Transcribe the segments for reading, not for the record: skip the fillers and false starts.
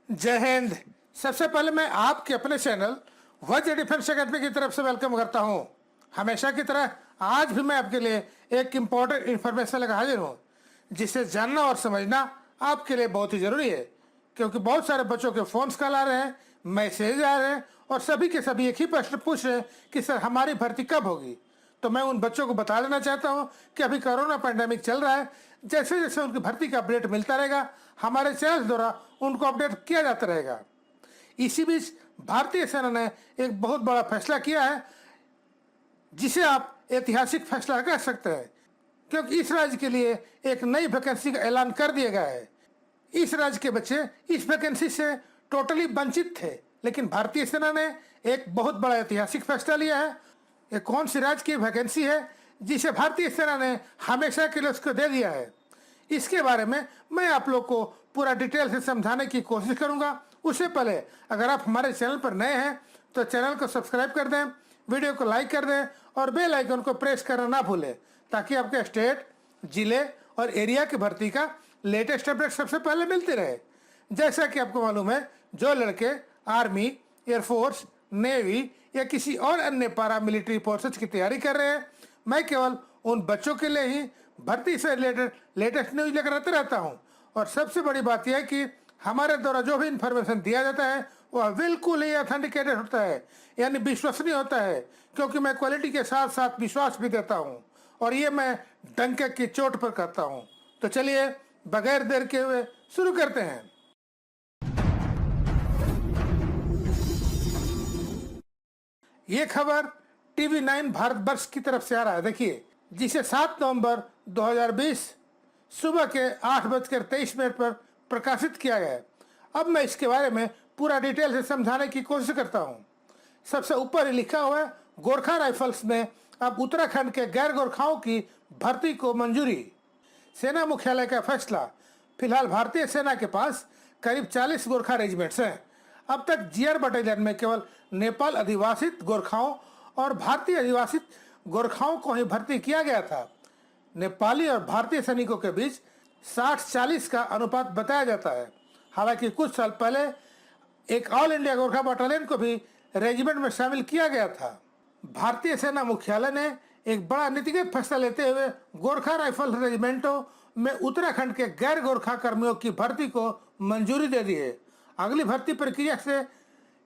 जय हिंद। सबसे पहले मैं आपके अपने चैनल वज्र डिफेंस अकेडमी की तरफ से वेलकम करता हूं। हमेशा की तरह आज भी मैं आपके लिए एक इम्पोर्टेंट इन्फॉर्मेशन लेकर हाजिर हूं, जिसे जानना और समझना आपके लिए बहुत ही ज़रूरी है, क्योंकि बहुत सारे बच्चों के फ़ोन्स कॉल आ रहे हैं, मैसेज आ रहे हैं और सभी के सभी एक ही प्रश्न पूछ रहे हैं कि सर हमारी भर्ती कब होगी। तो मैं उन बच्चों को बता देना चाहता हूं कि अभी कोरोना पैंडेमिक चल रहा है। जैसे जैसे उनकी भर्ती का अपडेट मिलता रहेगा, हमारे चैनल द्वारा उनको अपडेट किया जाता रहेगा। इसी बीच भारतीय सेना ने एक बहुत बड़ा फैसला किया है, जिसे आप ऐतिहासिक फैसला कह सकते हैं, क्योंकि इस राज्य के लिए एक नई वैकेंसी का ऐलान कर दिया गया है। इस राज्य के बच्चे इस वैकेंसी से टोटली वंचित थे, लेकिन भारतीय सेना ने एक बहुत बड़ा ऐतिहासिक फैसला लिया है। ये कौन सी राज्य की वैकेंसी है जिसे भारतीय सेना ने हमेशा के लिए उसको दे दिया है, इसके बारे में मैं आप लोग को पूरा डिटेल से समझाने की कोशिश करूंगा। उससे पहले अगर आप हमारे चैनल पर नए हैं तो चैनल को सब्सक्राइब कर दें, वीडियो को लाइक कर दें और बेल आइकन को प्रेस करना ना भूलें, ताकि आपके स्टेट, जिले और एरिया की भर्ती का लेटेस्ट अपडेट सबसे पहले मिलते रहे। जैसा कि आपको मालूम है, जो लड़के आर्मी, एयरफोर्स, नेवी या किसी और अन्य पारा मिलिट्री फोर्सेज की तैयारी कर रहे हैं, मैं केवल उन बच्चों के लिए ही भर्ती से रिलेटेड लेटेस्ट न्यूज लेकर आते रहता हूं। और सबसे बड़ी बात यह है कि हमारे द्वारा जो भी इंफॉर्मेशन दिया जाता है वह बिल्कुल ही ऑथेंटिकेटेड होता है, यानी विश्वसनीय होता है, क्योंकि मैं क्वालिटी के साथ साथ विश्वास भी देता हूं, और ये मैं डंके की चोट पर करता हूं। तो चलिए बगैर देर के हुए शुरू करते हैं। ये खबर टीवी 9 भारतवर्ष की तरफ से आ रहा है, देखिए, जिसे 7 नवंबर 2020 सुबह के 8:23 पर प्रकाशित किया गया है। अब मैं इसके बारे में पूरा डिटेल से समझाने की कोशिश करता हूं। सबसे ऊपर लिखा हुआ है, गोरखा राइफल्स में अब उत्तराखंड के गैर गोरखाओं की भर्ती को मंजूरी। सेना मुख्यालय का फैसला। फिलहाल भारतीय सेना के पास करीब 40 गोरखा रेजिमेंट्स हैं। अब तक जीआर बटालियन में केवल नेपाल अधिवासित गोरखाओं और भारतीय अधिवासित गोरखाओं को ही भर्ती किया गया था। नेपाली और भारतीय सैनिकों के बीच 60-40 का अनुपात बताया जाता है। हालांकि कुछ साल पहले एक ऑल इंडिया गोरखा बटालियन को भी रेजिमेंट में शामिल किया गया था। भारतीय सेना मुख्यालय ने एक बड़ा नीतिगत फैसला लेते हुए गोरखा राइफल रेजिमेंटों में उत्तराखंड के गैर गोरखा कर्मियों की भर्ती को मंजूरी दे दी है। अगली भर्ती प्रक्रिया से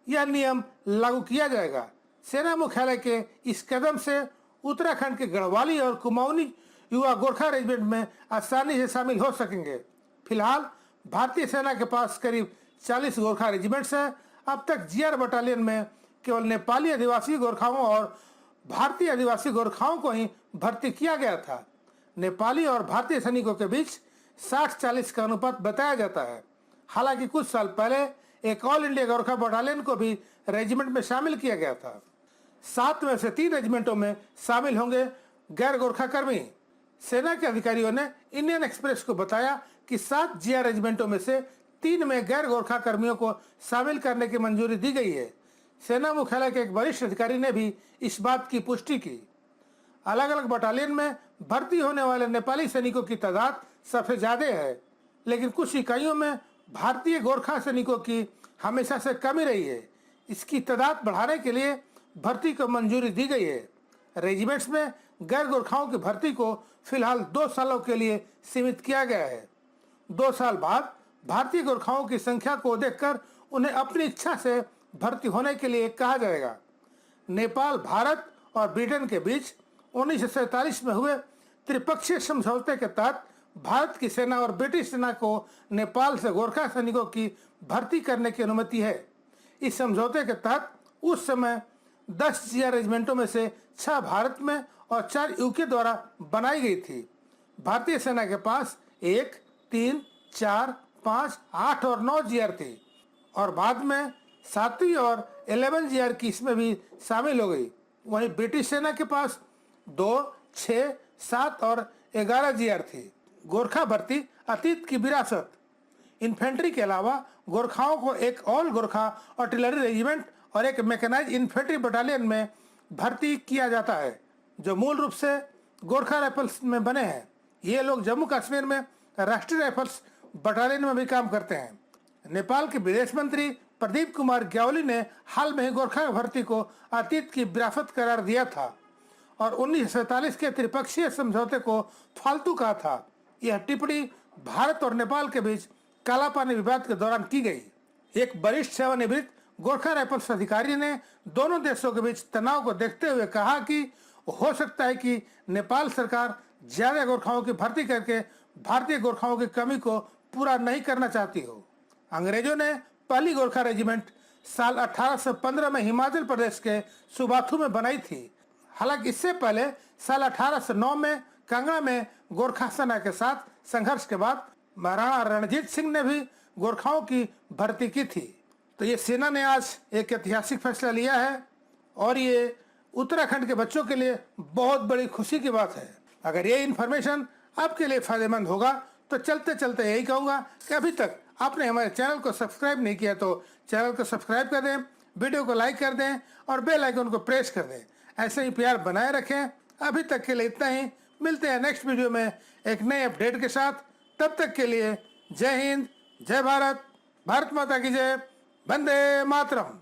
यह नियम लागू किया जाएगा। सेना मुख्यालय के इस कदम से उत्तराखंड के गढ़वाली और कुमाऊनी युवा गोरखा रेजिमेंट में आसानी से शामिल हो सकेंगे। फिलहाल भारतीय सेना के पास करीब 40 गोरखा रेजिमेंट्स हैं। अब तक जीआर बटालियन में केवल नेपाली आदिवासी गोरखाओं और भारतीय आदिवासी गोरखाओं को ही भर्ती किया गया था। नेपाली और भारतीय सैनिकों के बीच 60-40 का अनुपात बताया जाता है। हालांकि कुछ साल पहले एक ऑल इंडिया गोरखा बटालियन को भी रेजिमेंट में शामिल किया गया था। 7 में से 3 रेजिमेंटों में शामिल होंगे गैर गोरखा कर्मी। सेना के अधिकारियों ने इंडियन एक्सप्रेस को बताया कि 7 जीआर रेजिमेंटों में से 3 में गैर गोरखा कर्मियों को शामिल करने की मंजूरी दी गई है। सेना मुख्यालय के एक वरिष्ठ अधिकारी ने भी इस बात की पुष्टि की। अलग अलग बटालियन में भर्ती होने वाले नेपाली सैनिकों की तादाद सबसे ज्यादा है, लेकिन कुछ इकाइयों में भारतीय गोरखा सैनिकों की हमेशा से कमी रही है। इसकी तादाद बढ़ाने के लिए भर्ती को मंजूरी दी गई है। रेजिमेंट्स में गैर गोरखाओं की भर्ती को फिलहाल 2 सालों के लिए सीमित किया गया है। 2 साल बाद भारतीय गोरखाओं की संख्या को देखकर उन्हें अपनी इच्छा से भर्ती होने के लिए कहा जाएगा। नेपाल, भारत और ब्रिटेन के बीच 1947 में हुए त्रिपक्षीय समझौते के तहत भारत की सेना और ब्रिटिश सेना को नेपाल से गोरखा सैनिकों की भर्ती करने की अनुमति है। इस समझौते के तहत उस समय 10 जीआर रेजिमेंटों में से 6 भारत में और 4 यूके द्वारा बनाई गई थी। भारतीय सेना के पास 1, 3, 4, 5, 8 और 9 जीआर थी, और बाद में 7वीं और 11 जीआर की इसमें भी शामिल हो गई। वहीं ब्रिटिश सेना के पास 2, 6, 7 और 11 जीआर थी। गोरखा भर्ती अतीत की विरासत। इन्फेंट्री के अलावा गोरखाओं को एक ऑल गोरखा आर्टिलरी रेजिमेंट और एक मैकेनाइज्ड इन्फेंट्री बटालियन में भर्ती किया जाता है, जो मूल रूप से गोरखा राइफल्स में बने हैं। ये लोग जम्मू कश्मीर में राष्ट्रीय राइफल्स बटालियन में भी काम करते हैं। नेपाल के विदेश मंत्री प्रदीप कुमार ग्यावाली ने हाल में ही गोरखा भर्ती को अतीत की विरासत करार दिया था और 1947 के त्रिपक्षीय समझौते को फालतू कहा था। यह टिप्पणी भारत और नेपाल के बीच कालापानी विवाद के दौरान की गई। एक वरिष्ठ सेवानिवृत्त गोरखा राइफल्स अधिकारी ने दोनों देशों के बीच तनाव को देखते हुए कहा कि हो सकता है कि नेपाल सरकार ज्यादा गोरखाओं की भर्ती करके भारतीय गोरखाओं की कमी को पूरा नहीं करना चाहती हो। अंग्रेजों ने पहली गोरखा रेजिमेंट साल 1815 में हिमाचल प्रदेश के सुबाथू में बनाई थी। हालांकि इससे पहले साल 1809 में कांगड़ा में गोरखा सेना के साथ संघर्ष के बाद महाराणा रणजीत सिंह ने भी गोरखाओं की भर्ती की थी। तो ये सेना ने आज एक ऐतिहासिक फैसला लिया है और ये उत्तराखंड के बच्चों के लिए बहुत बड़ी खुशी की बात है। अगर ये इन्फॉर्मेशन आपके लिए फायदेमंद होगा तो चलते चलते यही कहूँगा कि अभी तक आपने हमारे चैनल को सब्सक्राइब नहीं किया तो चैनल को सब्सक्राइब कर दें, वीडियो को लाइक कर दें और बेल आइकन को प्रेस कर दें। ऐसे ही प्यार बनाए रखें। अभी तक के लिए इतना ही। मिलते हैं नेक्स्ट वीडियो में एक नए अपडेट के साथ। तब तक के लिए जय हिंद, जय भारत, भारत माता की जय, वंदे मातरम।